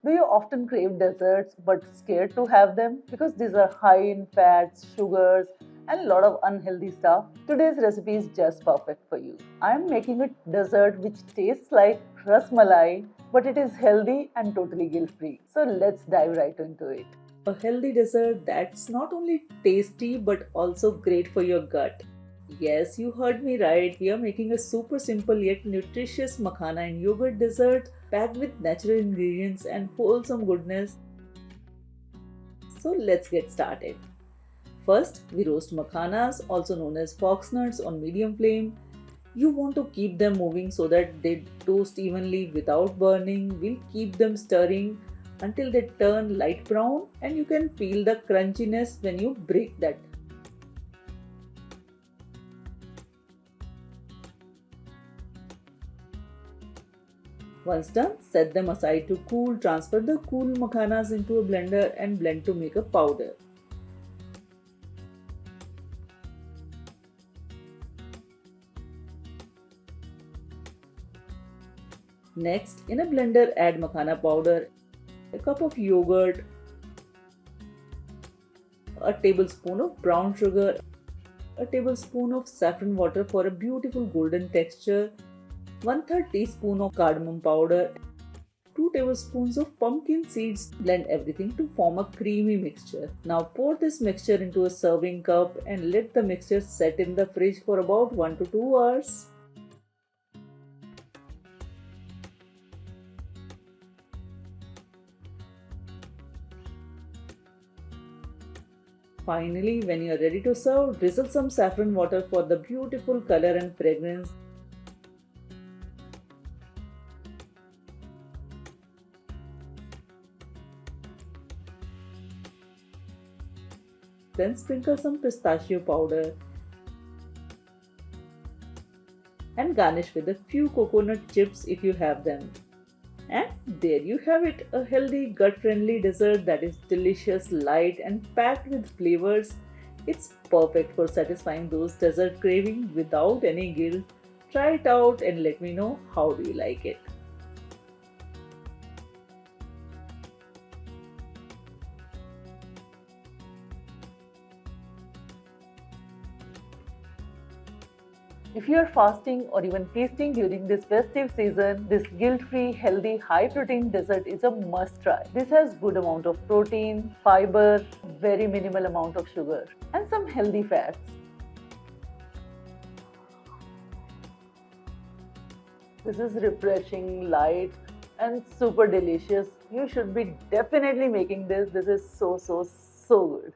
Do you often crave desserts but scared to have them because these are high in fats, sugars, and a lot of unhealthy stuff? Today's recipe is just perfect for you. I am making a dessert which tastes like Rasmalai, but it is healthy and totally guilt-free. So let's dive right into it. A healthy dessert that's not only tasty but also great for your gut. Yes, you heard me right. We are making a super simple yet nutritious makhana and yogurt dessert packed with natural ingredients and wholesome goodness. So let's get started. First, we roast makhanas, also known as foxnuts, on medium flame. You want to keep them moving so that they toast evenly without burning. We'll keep them stirring until they turn light brown, and you can feel the crunchiness when you break that. Once done, set them aside to cool. Transfer the cool makhanas into a blender and blend to make a powder. Next, in a blender, add makhana powder, a cup of yogurt, a tablespoon of brown sugar, a tablespoon of saffron water for a beautiful golden texture, 1/3 teaspoon of cardamom powder, 2 tablespoons of pumpkin seeds. Blend everything to form a creamy mixture. Now pour this mixture into a serving cup and let the mixture set in the fridge for about 1 to 2 hours. Finally, when you are ready to serve, drizzle some saffron water for the beautiful color and fragrance. Then sprinkle some pistachio powder and garnish with a few coconut chips if you have them. And there you have it, a healthy, gut-friendly dessert that is delicious, light, and packed with flavors. It's perfect for satisfying those dessert cravings without any guilt. Try it out and let me know how do you like it. If you are fasting or even feasting during this festive season, this guilt-free, healthy, high-protein dessert is a must-try. This has good amount of protein, fiber, very minimal amount of sugar, and some healthy fats. This is refreshing, light, and super delicious. You should be definitely making this. This is so good.